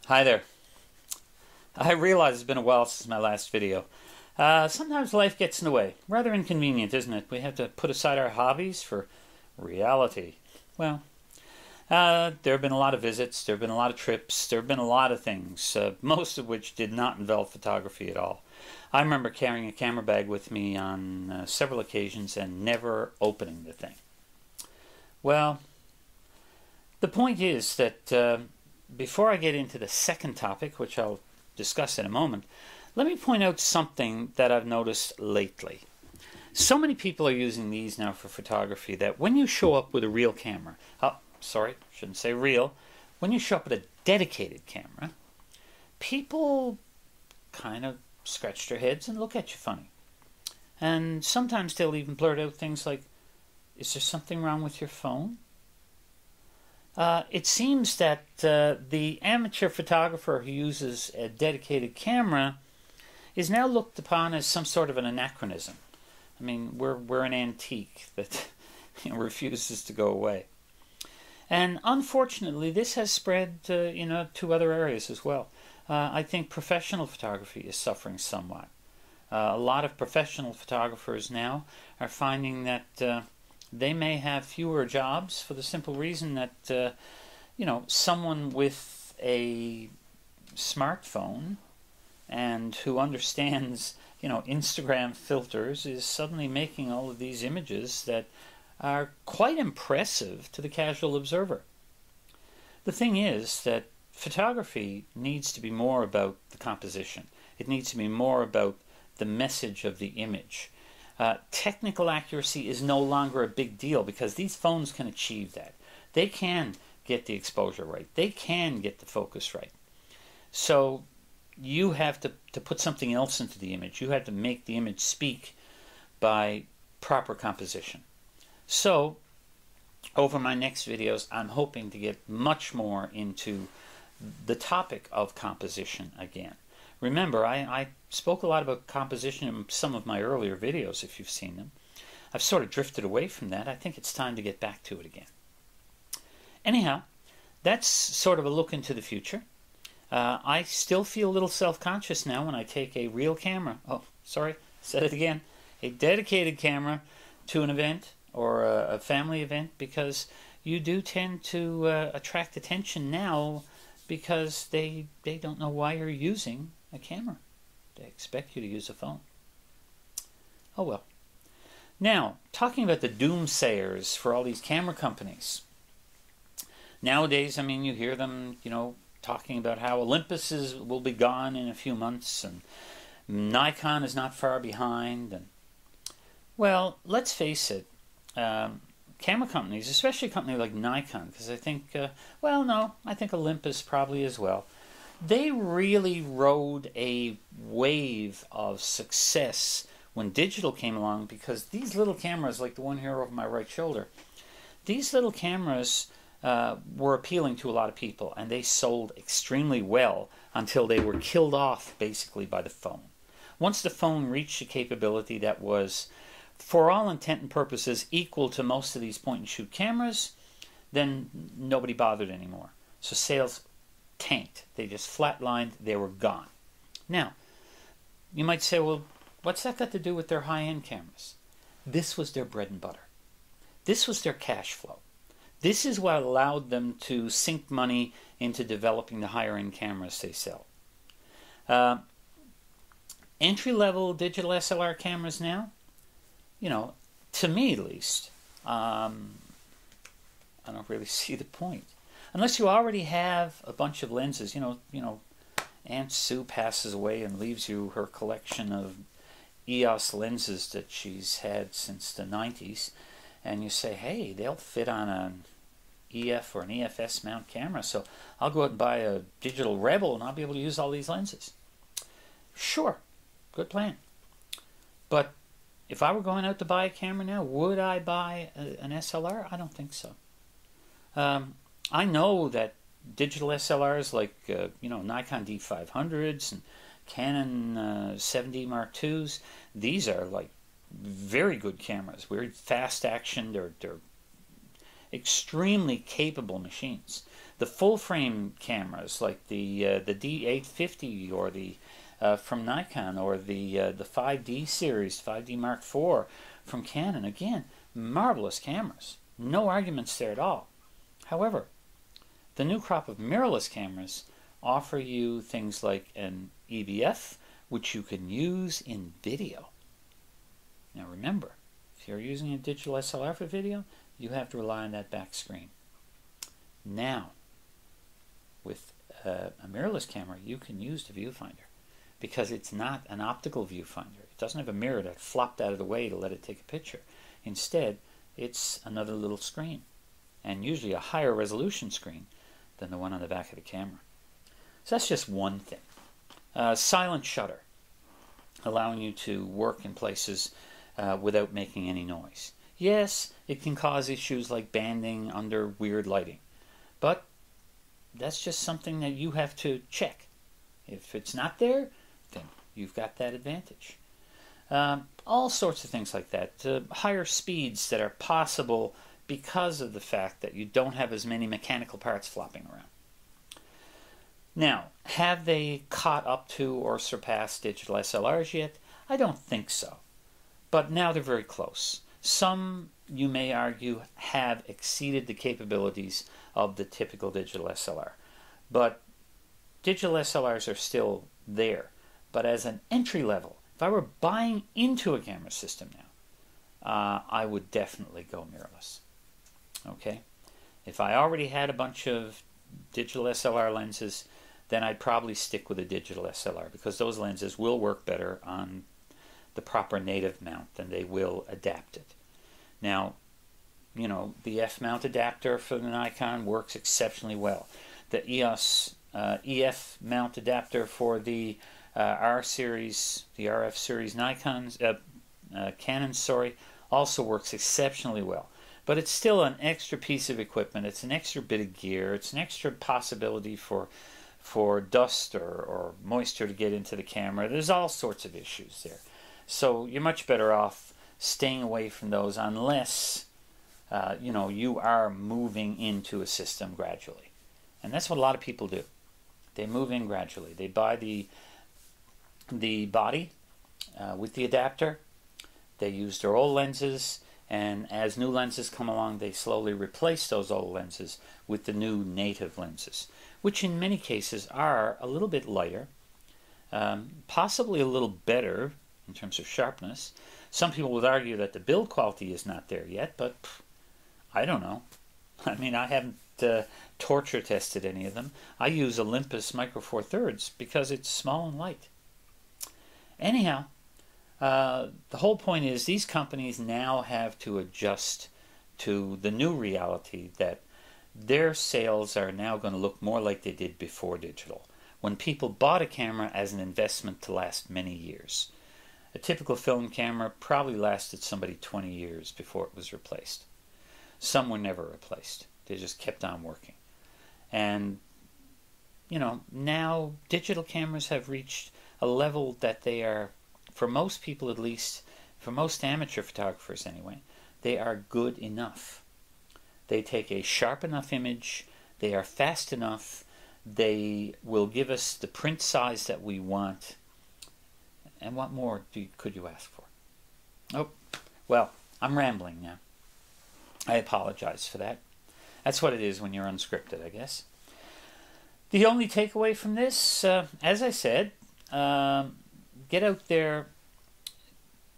Hi there. I realize it's been a while since my last video. Sometimes life gets in the way. Rather inconvenient, isn't it? We have to put aside our hobbies for reality. Well, there have been a lot of visits, there have been a lot of trips, there have been a lot of things, most of which did not involve photography at all. I remember carrying a camera bag with me on several occasions and never opening the thing. Well, the point is that before I get into the second topic, which I'll discuss in a moment, let me point out something that I've noticed lately. So many people are using these now for photography that when you show up with a real camera, shouldn't say real, when you show up with a dedicated camera, people kind of scratch their heads and look at you funny. And sometimes they'll even blurt out things like, "Is there something wrong with your phone?" It seems that the amateur photographer who uses a dedicated camera is now looked upon as some sort of an anachronism. I mean, we're an antique that refuses to go away. And unfortunately, this has spread to other areas as well. I think professional photography is suffering somewhat. A lot of professional photographers now are finding that they may have fewer jobs for the simple reason that someone with a smartphone and who understands Instagram filters is suddenly making all of these images that are quite impressive to the casual observer. The thing is that photography needs to be more about the composition. It needs to be more about the message of the image. Technical accuracy is no longer a big deal because these phones can achieve that. They can get the exposure right. They can get the focus right. So you have to put something else into the image. You have to make the image speak by proper composition. So over my next videos, I'm hoping to get much more into the topic of composition again. Remember, I spoke a lot about composition in some of my earlier videos, if you've seen them. I've sort of drifted away from that. I think it's time to get back to it again. Anyhow, that's sort of a look into the future. I still feel a little self-conscious now when I take a real camera. Oh, sorry, said it again. A dedicated camera to an event or a family event, because you do tend to attract attention now because they don't know why you're using a camera. They expect you to use a phone. Oh well. Now, talking about the doomsayers for all these camera companies. Nowadays, I mean, you hear them, talking about how Olympus will be gone in a few months and Nikon is not far behind. And well, let's face it, camera companies, especially a company like Nikon, because I think, I think Olympus probably as well, they really rode a wave of success when digital came along, because these little cameras, like the one here over my right shoulder, these little cameras were appealing to a lot of people, and they sold extremely well until they were killed off basically by the phone. Once the phone reached a capability that was, for all intent and purposes, equal to most of these point-and-shoot cameras, then nobody bothered anymore. So sales tanked. They just flatlined. They were gone. Now, you might say, well, what's that got to do with their high-end cameras? This was their bread and butter. This was their cash flow. This is what allowed them to sink money into developing the higher-end cameras they sell. Entry-level digital SLR cameras now, to me at least, I don't really see the point. Unless you already have a bunch of lenses, Aunt Sue passes away and leaves you her collection of EOS lenses that she's had since the 90s, and you say, hey, they'll fit on an EF or an EFS mount camera, so I'll go out and buy a digital Rebel and I'll be able to use all these lenses. Sure, good plan. But if I were going out to buy a camera now, would I buy an SLR? I don't think so. I know that digital SLRs like Nikon D500s and Canon 7D Mark IIs, these are like very good cameras, very fast action. They're extremely capable machines. The full frame cameras like the D850 or the from Nikon, or the 5D series, 5D Mark IV from Canon. Again, marvelous cameras. No arguments there at all. However, the new crop of mirrorless cameras offer you things like an EVF, which you can use in video. Now remember, if you're using a digital SLR for video, you have to rely on that back screen. Now, with a mirrorless camera, you can use the viewfinder, because it's not an optical viewfinder. It doesn't have a mirror that flopped out of the way to let it take a picture. Instead, it's another little screen, and usually a higher resolution screen than the one on the back of the camera. So that's just one thing. Silent shutter, allowing you to work in places without making any noise. Yes, it can cause issues like banding under weird lighting, but that's just something that you have to check. If it's not there, then you've got that advantage. All sorts of things like that. Higher speeds that are possible because of the fact that you don't have as many mechanical parts flopping around. Now, have they caught up to or surpassed digital SLRs yet? I don't think so. But now they're very close. Some, you may argue, have exceeded the capabilities of the typical digital SLR. But digital SLRs are still there. But as an entry level, if I were buying into a camera system now, I would definitely go mirrorless. Okay? If I already had a bunch of digital SLR lenses, then I'd probably stick with a digital SLR, because those lenses will work better on the proper native mount than they will adapted. Now, you know, the F-mount adapter for the Nikon works exceptionally well. The EOS EF mount adapter for the R series, the RF series Nikon's, Canons, sorry, also works exceptionally well. But it's still an extra piece of equipment. It's an extra bit of gear. It's an extra possibility for dust or moisture to get into the camera. There's all sorts of issues there. So you're much better off staying away from those unless you know, you are moving into a system gradually. And that's what a lot of people do. They move in gradually. They buy the body with the adapter. They use their old lenses, and as new lenses come along, they slowly replace those old lenses with the new native lenses, which in many cases are a little bit lighter, possibly a little better in terms of sharpness. Some people would argue that the build quality is not there yet, but I don't know. I mean, I haven't torture tested any of them. I use Olympus Micro Four Thirds because it's small and light. Anyhow, the whole point is these companies now have to adjust to the new reality that their sales are now going to look more like they did before digital, when people bought a camera as an investment to last many years. A typical film camera probably lasted somebody 20 years before it was replaced. Some were never replaced. They just kept on working. And, you know, now digital cameras have reached a level that they are, for most people at least, for most amateur photographers anyway, they are good enough. They take a sharp enough image, they are fast enough, they will give us the print size that we want. And what more could you ask for? Oh, well, I'm rambling now. I apologize for that. That's what it is when you're unscripted, I guess. The only takeaway from this, as I said, get out there,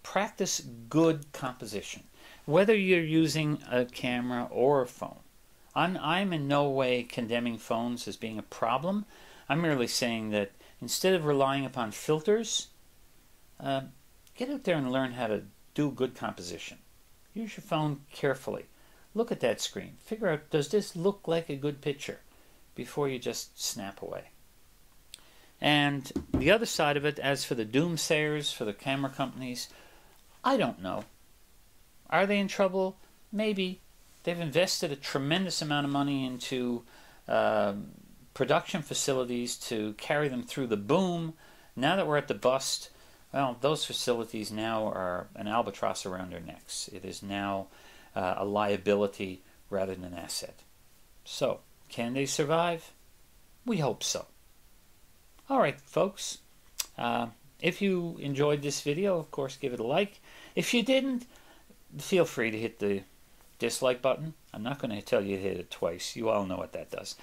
practice good composition, whether you're using a camera or a phone. I'm in no way condemning phones as being a problem. I'm merely saying that instead of relying upon filters, get out there and learn how to do good composition. Use your phone carefully. Look at that screen. Figure out, does this look like a good picture, before you just snap away. And the other side of it, as for the doomsayers, for the camera companies, I don't know. Are they in trouble? Maybe. They've invested a tremendous amount of money into production facilities to carry them through the boom. Now that we're at the bust, well, those facilities now are an albatross around their necks. It is now a liability rather than an asset. So, Can they survive? We hope so. All right, folks. If you enjoyed this video, of course, give it a like. If you didn't, feel free to hit the dislike button. I'm not going to tell you to hit it twice. You all know what that does.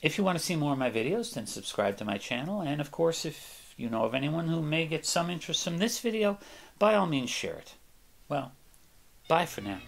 If you want to see more of my videos, then subscribe to my channel. And of course, if you know of anyone who may get some interest from this video, by all means share it. Well, bye for now.